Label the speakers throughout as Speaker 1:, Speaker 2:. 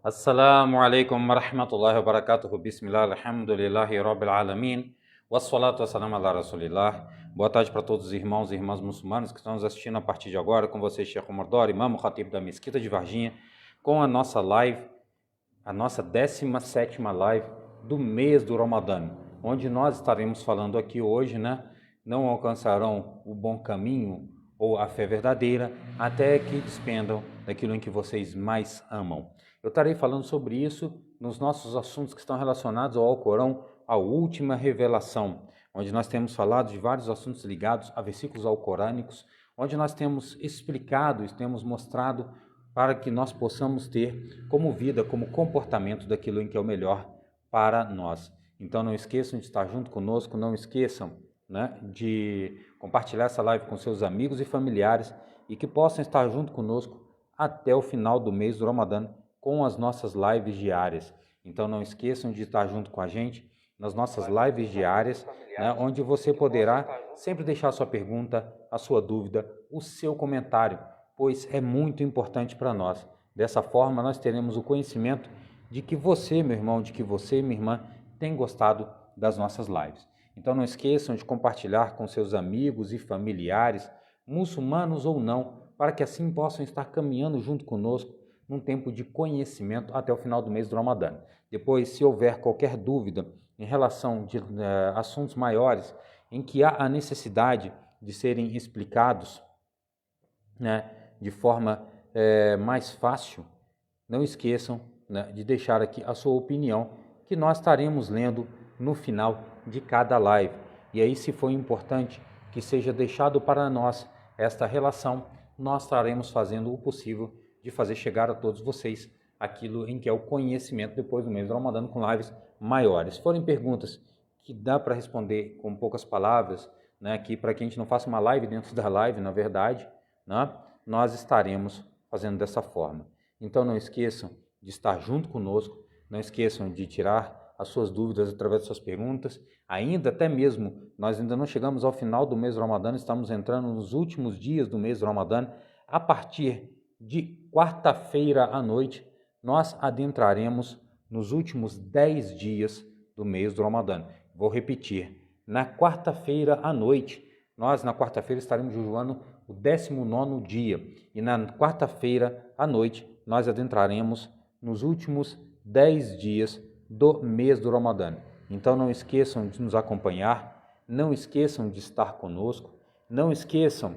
Speaker 1: Assalamu alaikum wa rahmatullahi wa barakatuhu. Bismillah, alhamdulillahi rabbil alamin. Wassalatu wassalamu ala rasulillah. Boa tarde para todos os irmãos e irmãs muçulmanos que estão nos assistindo a partir de agora. Com vocês, Sheikh Omar Dori, Imam Khatib da Mesquita de Varginha, com a nossa live, a nossa 17ª live do mês do Ramadã, onde nós estaremos falando aqui hoje, não alcançarão o bom caminho ou a fé verdadeira até que despendam daquilo em que vocês mais amam. Eu estarei falando sobre isso nos nossos assuntos que estão relacionados ao Alcorão, a última revelação, onde nós temos falado de vários assuntos ligados a versículos alcorânicos, onde nós temos explicado e temos mostrado para que nós possamos ter como vida, como comportamento daquilo em que é o melhor para nós. Então não esqueçam de estar junto conosco, não esqueçam de compartilhar essa live com seus amigos e familiares e que possam estar junto conosco até o final do mês do Ramadã com as nossas lives diárias. Então não esqueçam de estar junto com a gente nas nossas lives diárias, onde você poderá sempre deixar a sua pergunta, a sua dúvida, o seu comentário, pois é muito importante para nós. Dessa forma nós teremos o conhecimento de que você, meu irmão, de que você, minha irmã, tem gostado das nossas lives. Então não esqueçam de compartilhar com seus amigos e familiares, muçulmanos ou não, para que assim possam estar caminhando junto conosco num tempo de conhecimento até o final do mês do Ramadã. Depois, se houver qualquer dúvida em relação a assuntos maiores em que há a necessidade de serem explicados de forma mais fácil, não esqueçam de deixar aqui a sua opinião, que nós estaremos lendo no final de cada live. E aí, se for importante que seja deixado para nós esta relação, nós estaremos fazendo o possível de fazer chegar a todos vocês aquilo em que é o conhecimento depois do mês do Ramadã com lives maiores. Se forem perguntas que dá para responder com poucas palavras, que para que a gente não faça uma live dentro da live, na verdade, nós estaremos fazendo dessa forma. Então não esqueçam de estar junto conosco, não esqueçam de tirar as suas dúvidas através de suas perguntas. Ainda até mesmo, nós ainda não chegamos ao final do mês do Ramadã, estamos entrando nos últimos dias do mês do Ramadã. A partir de quarta-feira à noite, nós adentraremos nos últimos 10 dias do mês do Ramadã. Vou repetir, na quarta-feira à noite, nós na quarta-feira estaremos jejuando o 19º dia, e na quarta-feira à noite nós adentraremos nos últimos 10 dias do mês do Ramadã. Então não esqueçam de nos acompanhar, não esqueçam de estar conosco, não esqueçam,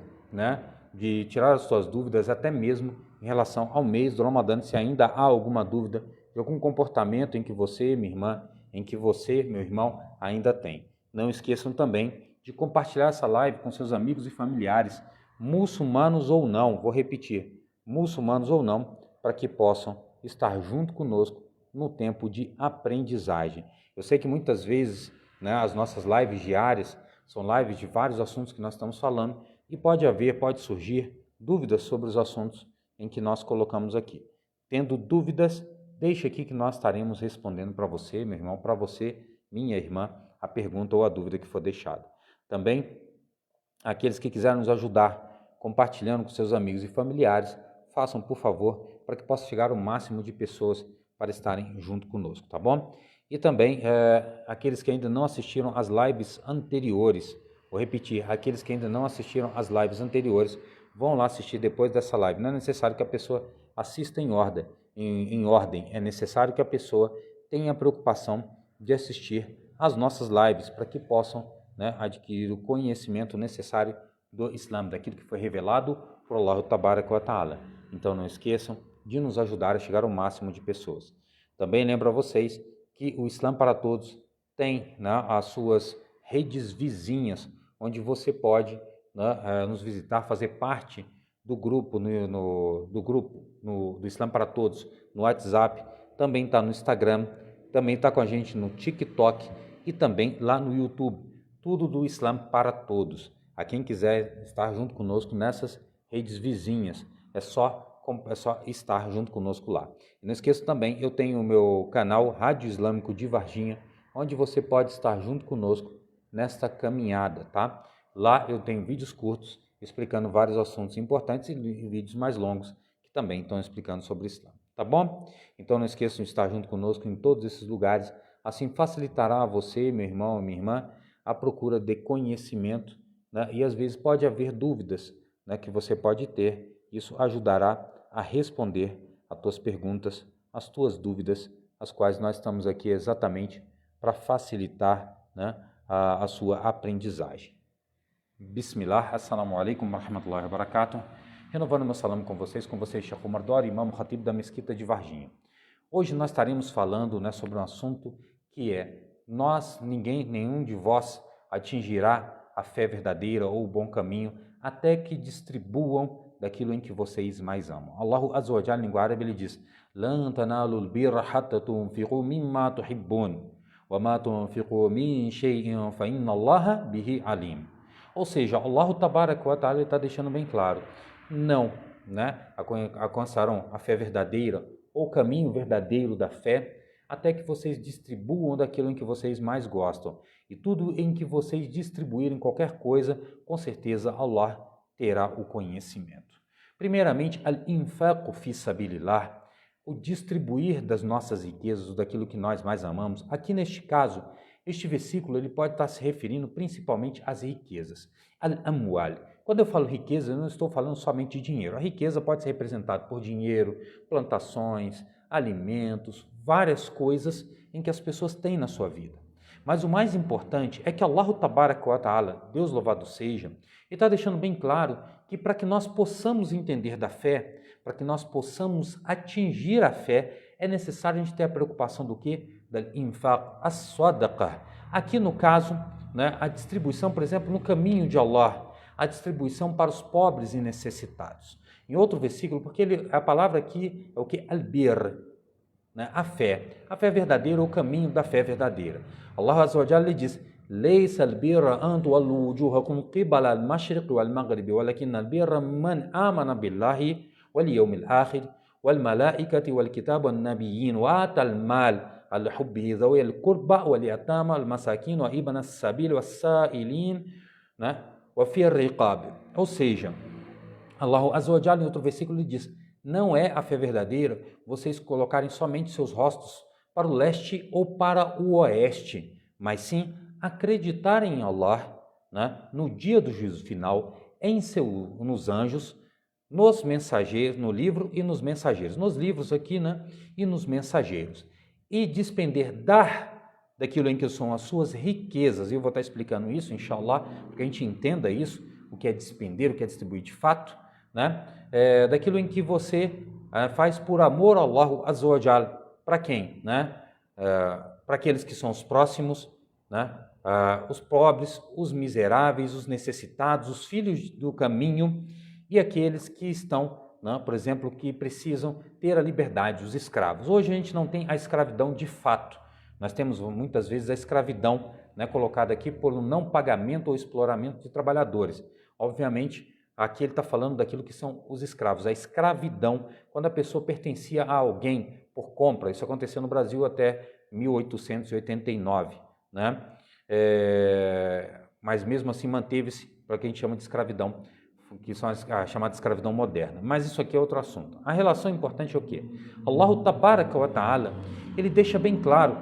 Speaker 1: de tirar as suas dúvidas até mesmo em relação ao mês do Ramadã, se ainda há alguma dúvida de algum comportamento em que você, minha irmã, em que você, meu irmão, ainda tem. Não esqueçam também de compartilhar essa live com seus amigos e familiares, muçulmanos ou não, vou repetir, muçulmanos ou não, para que possam estar junto conosco no tempo de aprendizagem. Eu sei que muitas vezes as nossas lives diárias são lives de vários assuntos que nós estamos falando, e pode surgir dúvidas sobre os assuntos em que nós colocamos aqui. Tendo dúvidas, deixe aqui que nós estaremos respondendo para você, meu irmão, para você, minha irmã, a pergunta ou a dúvida que for deixada. Também, aqueles que quiserem nos ajudar compartilhando com seus amigos e familiares, façam, por favor, para que possa chegar o máximo de pessoas para estarem junto conosco, tá bom? E também, aqueles que ainda não assistiram às lives anteriores, vou repetir, aqueles que ainda não assistiram às lives anteriores, vão lá assistir depois dessa live. Não é necessário que a pessoa assista em ordem, é necessário que a pessoa tenha a preocupação de assistir às nossas lives, para que possam adquirir o conhecimento necessário do Islã, daquilo que foi revelado por Allah Tabaraka wa Ta'ala. Então não esqueçam de nos ajudar a chegar ao máximo de pessoas. Também lembro a vocês que o Islã para Todos tem as suas redes vizinhas, onde você pode nos visitar, fazer parte do grupo, do Islã para Todos, no WhatsApp, também está no Instagram, também está com a gente no TikTok e também lá no YouTube, tudo do Islã para Todos. A quem quiser estar junto conosco nessas redes vizinhas, é só estar junto conosco lá. E não esqueça também, eu tenho o meu canal Rádio Islâmico de Varginha, onde você pode estar junto conosco nesta caminhada, tá? Lá eu tenho vídeos curtos explicando vários assuntos importantes e vídeos mais longos que também estão explicando sobre o Islã. tá bom? Então não esqueçam de estar junto conosco em todos esses lugares, assim facilitará a você, meu irmão e minha irmã, a procura de conhecimento, né? E às vezes pode haver dúvidas, né, que você pode ter, isso ajudará a responder as tuas perguntas, as tuas dúvidas, as quais nós estamos aqui exatamente para facilitar, né, a sua aprendizagem. Bismillah, assalamu alaikum wa rahmatullahi wa barakatuh. Renovando meu salam com vocês, Sheikh Omar Dori, imam Khatib da Mesquita de Varginha. Hoje nós estaremos falando, né, sobre um assunto que é: nenhum de vós atingirá a fé verdadeira ou o bom caminho até que distribuam daquilo em que vocês mais amam. Allahu Azza wa Jalla, em língua árabe, ele diz: Lan tanalul birra hatta tunfiqu mimma tuhibbun wa ma tunfiqu min shay'in fa inna Allaha bihi alim. Ou seja, Allah Tabaraka wa Ta'ala está deixando bem claro: não, né, alcançarão a fé verdadeira ou o caminho verdadeiro da fé até que vocês distribuam daquilo em que vocês mais gostam. E tudo em que vocês distribuírem qualquer coisa, com certeza Allah terá o conhecimento. Primeiramente, al-infaqu fi sabilillah, o distribuir das nossas riquezas, ou daquilo que nós mais amamos. Aqui neste caso, este versículo ele pode estar se referindo principalmente às riquezas, al-amwal. Quando eu falo riqueza, eu não estou falando somente de dinheiro. A riqueza pode ser representada por dinheiro, plantações, alimentos, várias coisas em que as pessoas têm na sua vida. Mas o mais importante é que Allah Tabaraka wa Ta'ala, Deus louvado seja, ele está deixando bem claro que para que nós possamos entender da fé, para que nós possamos atingir a fé, é necessário a gente ter a preocupação do quê? Da infaq, as-sadaqa. Aqui no caso, né, a distribuição, por exemplo, no caminho de Allah, a distribuição para os pobres e necessitados. Em outro versículo, porque a palavra aqui é o que? Al-bir, né? A fé verdadeira, o caminho da fé verdadeira. Allah Azza wa Jalla diz: Leisa al-birra an tuwallu wujuhakum qibala al-mashriq wal-maghrib, walakin al-birra man amana billahi wal yawmil akhir wal malaikati wal kitab wan nabiyyin wa atal mal al hubbihi dhawi al-qurba wal yatama wal masakin wa ibn as-sabil was sa'ilin, né? Wa fi ar-riqab. Ou seja, Allah Azza wa Jalla em outro versículo ele diz: não é a fé verdadeira vocês colocarem somente seus rostos para o leste ou para o oeste, mas sim acreditarem em Allah, né, no dia do juízo final, nos anjos, nos mensageiros, no livro e nos mensageiros, nos livros aqui, né, e nos mensageiros, e despender daquilo em que são as suas riquezas. E eu vou estar explicando isso, inshallah, para que a gente entenda isso, o que é despender, o que é distribuir de fato, né? Daquilo em que você faz por amor ao Allah Azza wa Jalla. Para quem? Né? Para aqueles que são os próximos, né? Os pobres, os miseráveis, os necessitados, os filhos do caminho e aqueles que estão, né, por exemplo, que precisam ter a liberdade, os escravos. Hoje a gente não tem a escravidão de fato. Nós temos muitas vezes a escravidão, né, colocada aqui por um não pagamento ou exploramento de trabalhadores. Obviamente, aqui ele está falando daquilo que são os escravos, a escravidão, quando a pessoa pertencia a alguém por compra. Isso aconteceu no Brasil até 1889, né? Mas mesmo assim manteve-se para o que a gente chama de escravidão, que são a chamada escravidão moderna. Mas isso aqui é outro assunto. A relação importante é o quê? Allah Tabaraka wa Ta'ala, ele deixa bem claro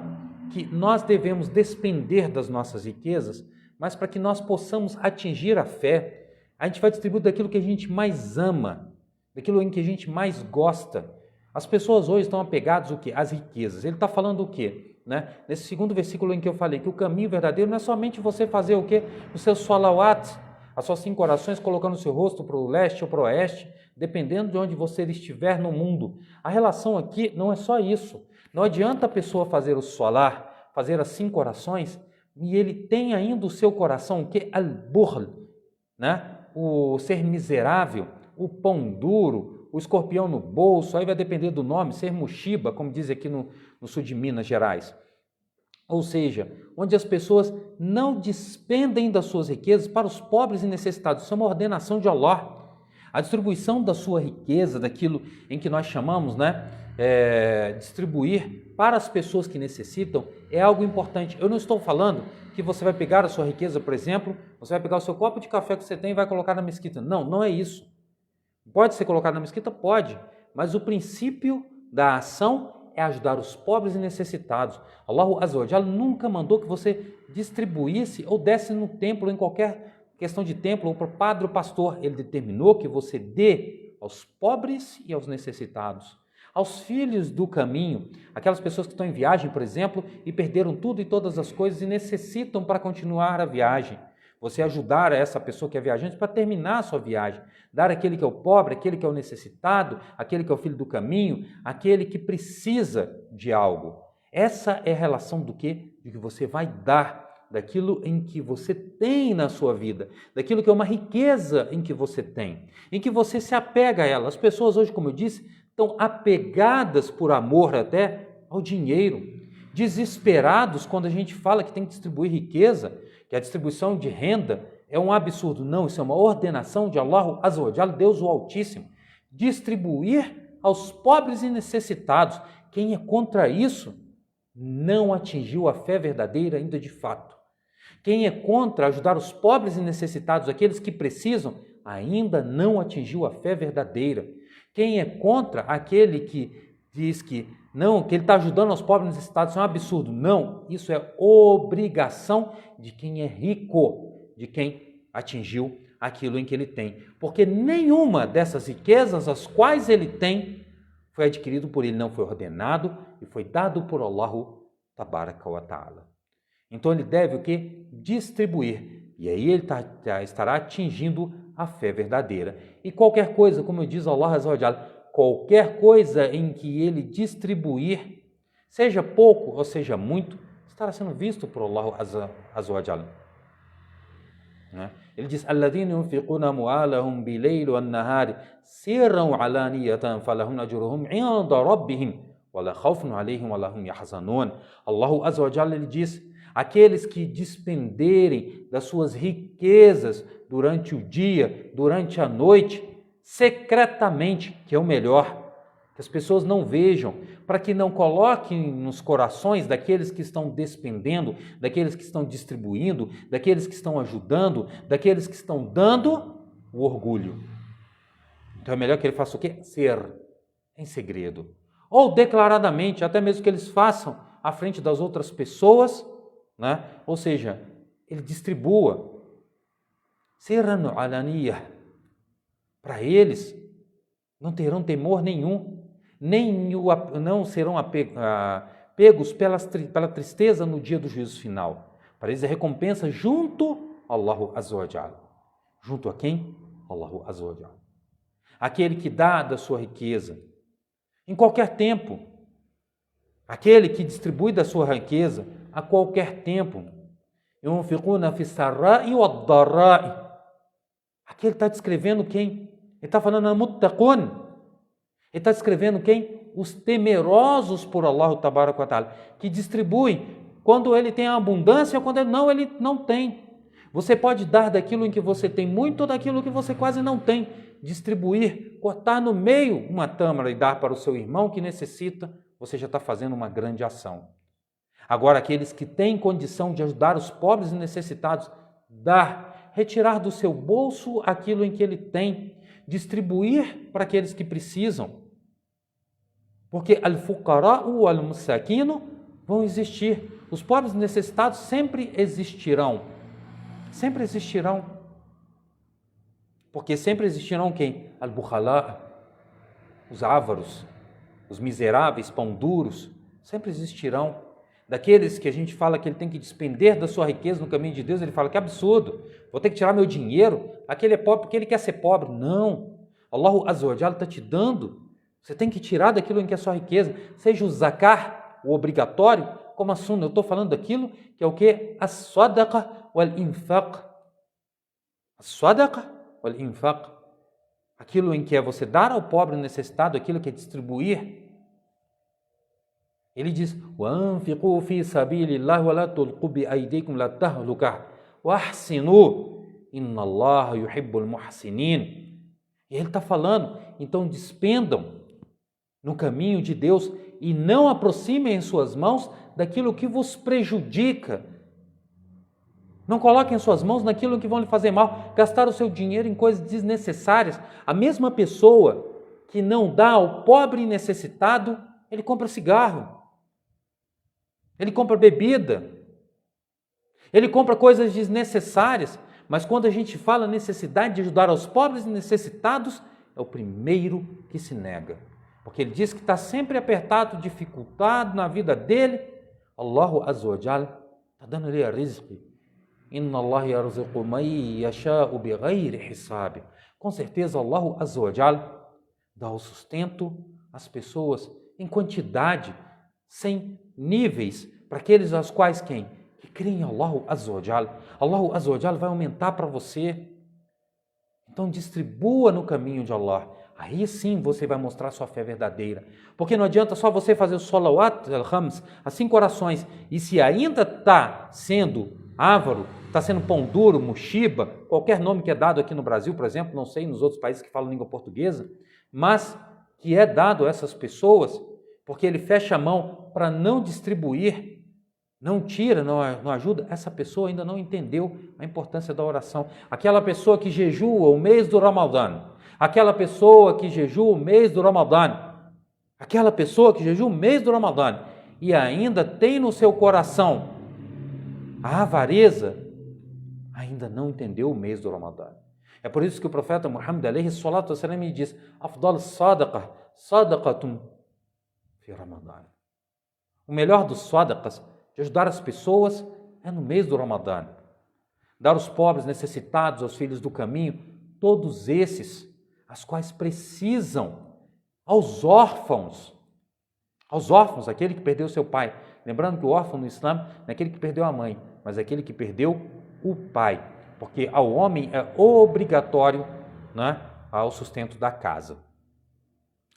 Speaker 1: que nós devemos despender das nossas riquezas, mas para que nós possamos atingir a fé, a gente vai distribuir daquilo que a gente mais ama, daquilo em que a gente mais gosta. As pessoas hoje estão apegadas o quê? Às riquezas. Ele está falando o quê? Né? Nesse segundo versículo em que eu falei que o caminho verdadeiro não é somente você fazer o quê? Os seus salawat, as suas 5 orações, colocando o seu rosto para o leste ou para o oeste, dependendo de onde você estiver no mundo. A relação aqui não é só isso. Não adianta a pessoa fazer o salar, fazer as 5 orações, e ele tem ainda o seu coração o quê? Al-Buhl, né? O ser miserável, o pão duro, o escorpião no bolso, aí vai depender do nome, ser Mushiba, como diz aqui no sul de Minas Gerais. Ou seja, onde as pessoas não despendem das suas riquezas para os pobres e necessitados. Isso é uma ordenação de Allah. A distribuição da sua riqueza, daquilo em que nós chamamos, né, distribuir para as pessoas que necessitam, é algo importante. Eu não estou falando que você vai pegar a sua riqueza, por exemplo, você vai pegar o seu copo de café que você tem e vai colocar na mesquita. Não, não é isso. Pode ser colocado na mesquita? Pode, mas o princípio da ação é ajudar os pobres e necessitados. Allah Azza wa Jalla nunca mandou que você distribuísse ou desse no templo, em qualquer questão de templo, ou para o padre ou pastor. Ele determinou que você dê aos pobres e aos necessitados, aos filhos do caminho, aquelas pessoas que estão em viagem, por exemplo, e perderam tudo e todas as coisas e necessitam para continuar a viagem. Você ajudar essa pessoa que é viajante para terminar a sua viagem, dar àquele que é o pobre, aquele que é o necessitado, aquele que é o filho do caminho, aquele que precisa de algo. Essa é a relação do quê? De que você vai dar daquilo em que você tem na sua vida, daquilo que é uma riqueza em que você tem, em que você se apega a ela. As pessoas hoje, como eu disse, estão apegadas por amor até ao dinheiro, desesperados quando a gente fala que tem que distribuir riqueza, que a distribuição de renda é um absurdo. Não, isso é uma ordenação de Allah Azza wa Jalla, Deus o Altíssimo. Distribuir aos pobres e necessitados. Quem é contra isso não atingiu a fé verdadeira ainda de fato. Quem é contra ajudar os pobres e necessitados, aqueles que precisam, ainda não atingiu a fé verdadeira. Quem é contra aquele que diz que não, que ele está ajudando os pobres e necessitados, isso é um absurdo. Não, isso é obrigação de quem é rico, de quem atingiu aquilo em que ele tem. Porque nenhuma dessas riquezas, as quais ele tem, foi adquirido por ele, não foi ordenado e foi dado por Allahu Tabaraka wa Ta'ala. Então ele deve o quê? Distribuir. E aí ele estará atingindo a fé verdadeira. E qualquer coisa, como diz Allah Azza wa Jalla, qualquer coisa em que ele distribuir, seja pouco ou seja muito, estará sendo visto por Allah Azza wa Jalla. Ele diz: "Alladhina yunfiquna amwalahum bil-layli wan-nahari sirran 'alaniyatan falahum ajruhum 'inda rabbihim wa la khawfun 'alayhim wa la hum yahzanun." Allah Azza wa Jalla ele diz: aqueles que despenderem das suas riquezas durante o dia, durante a noite, secretamente, que é o melhor, que as pessoas não vejam, para que não coloquem nos corações daqueles que estão despendendo, daqueles que estão distribuindo, daqueles que estão ajudando, daqueles que estão dando, o orgulho. Então é melhor que ele faça o quê? Ser em segredo. Ou declaradamente, até mesmo que eles façam à frente das outras pessoas, né? Ou seja, ele distribua. Sirran alaniyah. Para eles, não terão temor nenhum, não serão pegos pela tristeza no dia do juízo final. Para eles é recompensa junto a Allah Azza wa Jalla. Junto a quem? Allah Azza wa Jalla. Aquele que dá da sua riqueza, em qualquer tempo. Aquele que distribui da sua riqueza a qualquer tempo. Yunfiquna fi sarra'i wad-dharra'i. Aqui ele está descrevendo quem? Ele está falando muttaqun. Ele está descrevendo quem? Os temerosos por Allah Tabaraka wa Ta'ala, que distribuem quando ele tem a abundância ou quando ele não tem. Você pode dar daquilo em que você tem muito ou daquilo que você quase não tem. Distribuir, cortar no meio uma tâmara e dar para o seu irmão que necessita, você já está fazendo uma grande ação. Agora, aqueles que têm condição de ajudar os pobres e necessitados, dar, retirar do seu bolso aquilo em que ele tem, distribuir para aqueles que precisam. Porque al-fuqara'u wal-musakinu vão existir. Os pobres e necessitados sempre existirão. Sempre existirão. Porque sempre existirão quem? Al-bukhala, os ávaros, os miseráveis, pão duros, sempre existirão. Daqueles que a gente fala que ele tem que despender da sua riqueza no caminho de Deus, ele fala que absurdo, vou ter que tirar meu dinheiro, aquele é pobre porque ele quer ser pobre. Não, Allah Azza wa Jalla está te dando, você tem que tirar daquilo em que é a sua riqueza, seja o zakar, o obrigatório, como a sunna. Eu estou falando daquilo que é o que? As-sadaqa wal-infaq. As-sadaqa wal-infaq. Aquilo em que é você dar ao pobre necessitado, aquilo que é distribuir. Ele diz: وَأَنْفِقُوا فِي سَبِيلِ اللَّهِ وَلَا تُلْقُوا بِأَيْدِيكُمْ إِلَى التَّهْلُكَةِ وَأَحْسِنُوا إِنَّ اللَّهَ يُحِبُّ الْمُحْسِنِينَ. E ele está falando, então despendam no caminho de Deus e não aproximem em suas mãos daquilo que vos prejudica. Não coloquem suas mãos naquilo que vão lhe fazer mal, gastar o seu dinheiro em coisas desnecessárias. A mesma pessoa que não dá ao pobre necessitado, ele compra cigarro, ele compra bebida, ele compra coisas desnecessárias. Mas quando a gente fala necessidade de ajudar aos pobres e necessitados, é o primeiro que se nega. Porque ele diz que está sempre apertado, dificultado na vida dele. Allahu Azza wa Jal está dando ele a rizq. Inna Allah yarzuqu man yasha'u bighayri hisab. Com certeza Allahu Azza wa Jal dá o sustento às pessoas em quantidade, sem níveis, para aqueles aos quais quem? Que creem em Allahu Azza wa Jal. Allahu Azza wa Jal vai aumentar para você. Então distribua no caminho de Allah. Aí sim você vai mostrar sua fé verdadeira. Porque não adianta só você fazer o salawat al-khams, as 5 orações, e se ainda está sendo ávaro, está sendo pão duro, mushiba, qualquer nome que é dado aqui no Brasil, por exemplo, não sei nos outros países que falam língua portuguesa, mas que é dado a essas pessoas, porque ele fecha a mão para não distribuir, não tira, não ajuda, essa pessoa ainda não entendeu a importância da oração. Aquela pessoa que jejua o mês do Ramadã, aquela pessoa que jejua o mês do Ramadã, aquela pessoa que jejua o mês do Ramadã e ainda tem no seu coração a avareza, ainda não entendeu o mês do Ramadã. É por isso que o profeta Muhammad alayhi salatu wassalam diz: Afdal sadaqa, sadaqatun fi Ramadã. O melhor dos sadaqas, de ajudar as pessoas, é no mês do Ramadã. Dar aos pobres necessitados, aos filhos do caminho, todos esses, as quais precisam, aos órfãos, aquele que perdeu seu pai. Lembrando que o órfão no Islã não é aquele que perdeu a mãe, mas é aquele que perdeu o pai, porque ao homem é obrigatório, né, ao sustento da casa.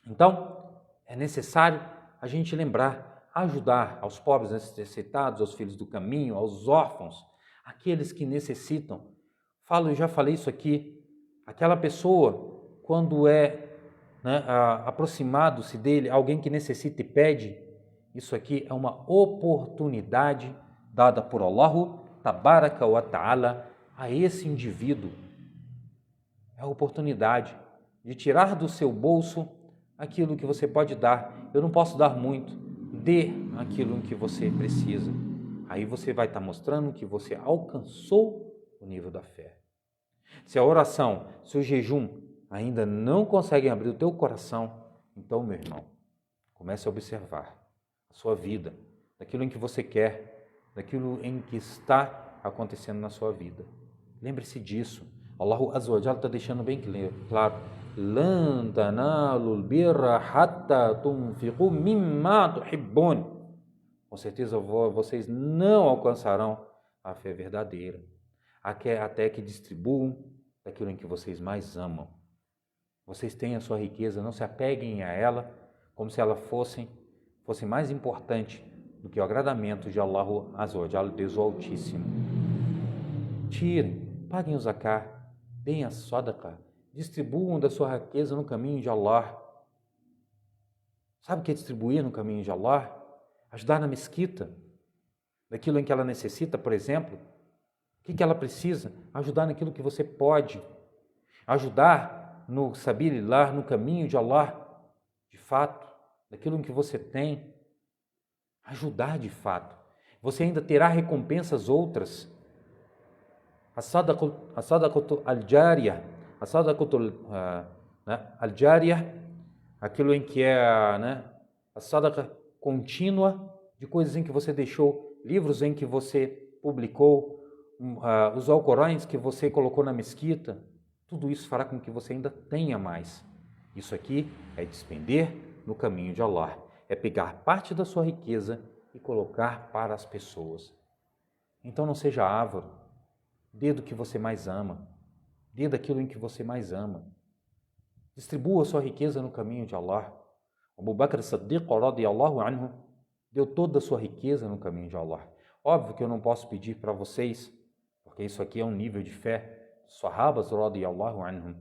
Speaker 1: Então, é necessário a gente lembrar, ajudar aos pobres necessitados, aos filhos do caminho, aos órfãos, aqueles que necessitam. Já falei isso aqui, aquela pessoa, quando aproximado-se dele, alguém que necessita e pede, isso aqui é uma oportunidade dada por Allahu Tabaraka wa Ta'ala a esse indivíduo. É a oportunidade de tirar do seu bolso aquilo que você pode dar. Eu não posso dar muito, dê aquilo que você precisa. Aí você vai estar mostrando que você alcançou o nível da fé. Se a oração, se o jejum ainda não conseguem abrir o teu coração, então, meu irmão, comece a observar a sua vida, daquilo em que você quer, daquilo em que está acontecendo na sua vida. Lembre-se disso. Allahu Azza wa Jalla está deixando bem claro: Lan tanalul birra hatta tunfiqu mimma tuhibbun. Com certeza vocês não alcançarão a fé verdadeira até que distribuam daquilo em que vocês mais amam. Vocês têm a sua riqueza, não se apeguem a ela como se ela fosse mais importante do que o agradamento de Allahu Azza wa Jalla, Deus o Altíssimo. Tirem, paguem o zakah, deem a sadaqa, distribuam da sua riqueza no caminho de Allah. Sabe o que é distribuir no caminho de Allah? Ajudar na mesquita, daquilo em que ela necessita, por exemplo. O que ela precisa? Ajudar naquilo que você pode. Ajudar no sabilillah, no caminho de Allah, de fato, daquilo em que você tem. Ajudar de fato. Você ainda terá recompensas outras. A sadaqatu al-jariyah, a sadaqatu al-jariyah, aquilo em que é a sadaqa contínua de coisas em que você deixou, livros em que você publicou, os alcorões que você colocou na mesquita, tudo isso fará com que você ainda tenha mais. Isso aqui é despender no caminho de Allah, é pegar parte da sua riqueza e colocar para as pessoas. Então não seja avaro, dê do que você mais ama, dê daquilo em que você mais ama. Distribua a sua riqueza no caminho de Allah. Abu Bakr as-Siddiq radiyallahu anhu deu toda a sua riqueza no caminho de Allah. Óbvio que eu não posso pedir para vocês, porque isso aqui é um nível de fé. Sahabas radiyallahu anhum.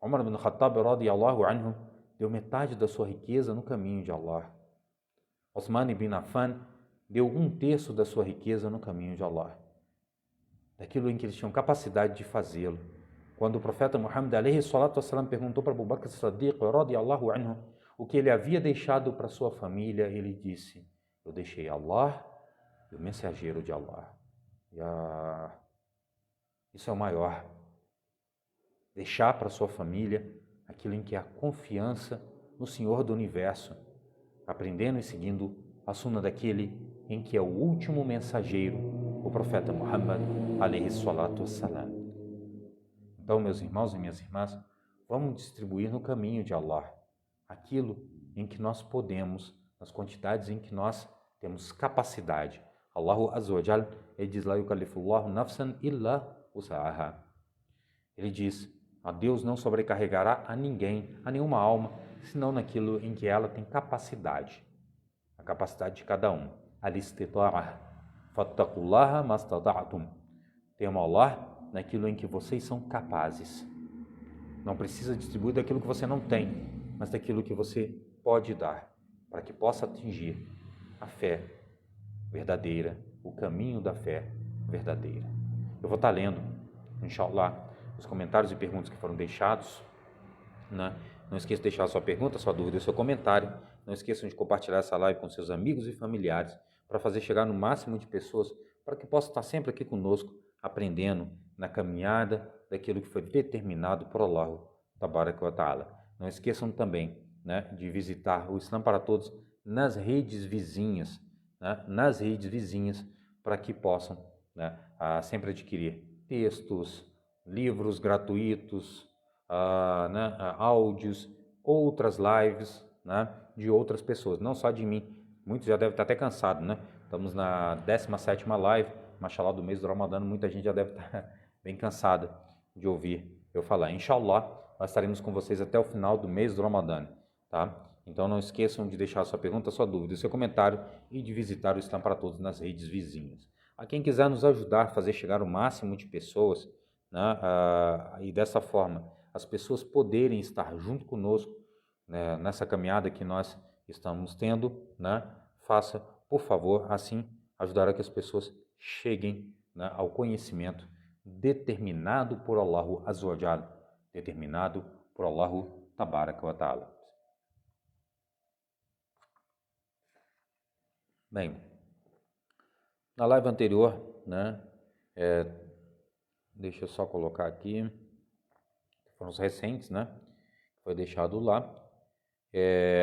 Speaker 1: Umar ibn Khattab radiyallahu anhu deu metade da sua riqueza no caminho de Allah. Osman ibn Affan deu 1/3 da sua riqueza no caminho de Allah, daquilo em que eles tinham capacidade de fazê-lo. Quando o profeta Muhammad alayhi salatu wassalam perguntou para Abu Bakr as-Siddiq radiyallahu anhu o que ele havia deixado para sua família, ele disse: eu deixei Allah e o mensageiro de Allah. Isso é o maior. Deixar para sua família aquilo em que há confiança no Senhor do Universo, aprendendo e seguindo a sunna daquele em que é o último mensageiro, o profeta Muhammad alayhi salatu wassalam. Então, meus irmãos e minhas irmãs, vamos distribuir no caminho de Allah aquilo em que nós podemos, nas quantidades em que nós temos capacidade. Allahu Azza wa Jal, ele diz: La yukallifullahu nafsan illa usaha. Ele diz: a Deus não sobrecarregará a ninguém, a nenhuma alma, senão naquilo em que ela tem capacidade. A capacidade de cada um. Al-istita'a. Fattaqullaha mastata'tum. Temo Allah naquilo em que vocês são capazes. Não precisa distribuir daquilo que você não tem, mas daquilo que você pode dar, para que possa atingir a fé verdadeira, o caminho da fé verdadeira. Eu vou estar lendo, inshallah, os comentários e perguntas que foram deixados, né? Não esqueça de deixar a sua pergunta, sua dúvida e seu comentário. Não esqueçam de compartilhar essa live com seus amigos e familiares, para fazer chegar no máximo de pessoas, para que possam estar sempre aqui conosco, aprendendo na caminhada daquilo que foi determinado por Allah Tabaraka wa Ta'ala. Não esqueçam também, né, de visitar o Islã para Todos nas redes vizinhas, né, para que possam, né, sempre adquirir textos, livros gratuitos, áudios, outras lives, né, de outras pessoas, não só de mim. Muitos já devem estar até cansados, né? Estamos na 17ª live, mashallah, do mês do Ramadã. Muita gente já deve estar bem cansada de ouvir eu falar. Inshallah, nós estaremos com vocês até o final do mês do Ramadã, tá? Então não esqueçam de deixar sua pergunta, sua dúvida, seu comentário e de visitar o Islã para Todos nas redes vizinhas. A quem quiser nos ajudar a fazer chegar o máximo de pessoas, né, e dessa forma as pessoas poderem estar junto conosco, né, nessa caminhada que nós estamos tendo, né, faça, por favor, assim ajudar a que as pessoas cheguem, né, ao conhecimento determinado por Allahu Azza wa Jal, determinado por Allahu Tabaraka wa Ta'ala. Bem, na live anterior, né, deixa eu só colocar aqui, foram os recentes, né, foi deixado lá.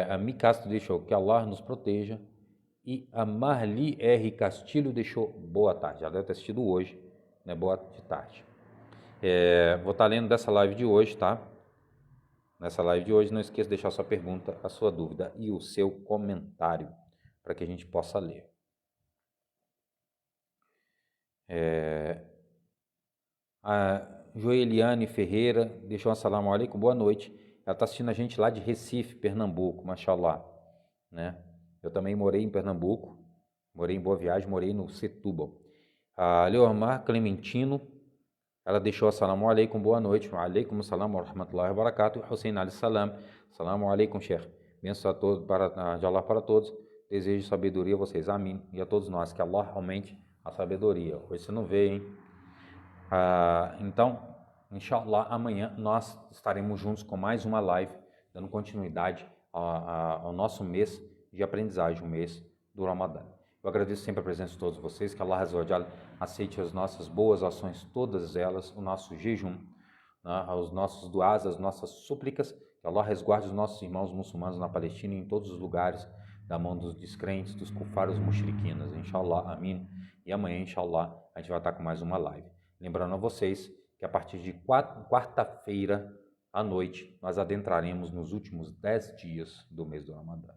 Speaker 1: A Mi Castro deixou que Allah nos proteja, e a Marli R. Castilho deixou boa tarde. Já deve ter assistido hoje, né? Boa de tarde. Vou estar lendo dessa live de hoje, tá? Nessa live de hoje, não esqueça de deixar sua pergunta, a sua dúvida e o seu comentário, para que a gente possa ler. A Joeliane Ferreira deixou um assalamu alaikum, boa noite. Ela está assistindo a gente lá de Recife, Pernambuco, mashallah, né? Eu também morei em Pernambuco, morei em Boa Viagem, morei no Setúbal. A Leomar Clementino, ela deixou assalamu alaikum, boa noite. Wa alaikum assalam wa rahmatullahi wa barakatuh. Hussein Ali Salam, assalamu alaikum, Sheikh. Bênção a todos, de Allah para todos. Desejo sabedoria a vocês, amém. E a todos nós, que Allah aumente a sabedoria. Hoje você não vê, hein? Então, inshallah, amanhã nós estaremos juntos com mais uma live, dando continuidade ao nosso mês de aprendizagem, o mês do Ramadã. Eu agradeço sempre a presença de todos vocês, que Allah Azza wa Jal aceite as nossas boas ações, todas elas, o nosso jejum, né, os nossos duás, as nossas súplicas, que Allah resguarde os nossos irmãos muçulmanos na Palestina e em todos os lugares, da mão dos descrentes, dos kufaros mushrikinas, inshallah, amém. E amanhã, inshallah, a gente vai estar com mais uma live. Lembrando a vocês que a partir de quarta-feira à noite, nós adentraremos nos últimos 10 dias do mês do Ramadã.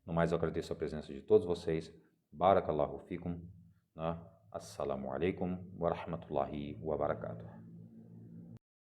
Speaker 1: No mais, eu agradeço a presença de todos vocês. Barakallahu fikum. Assalamu alaikum wa rahmatullahi wa barakatuh.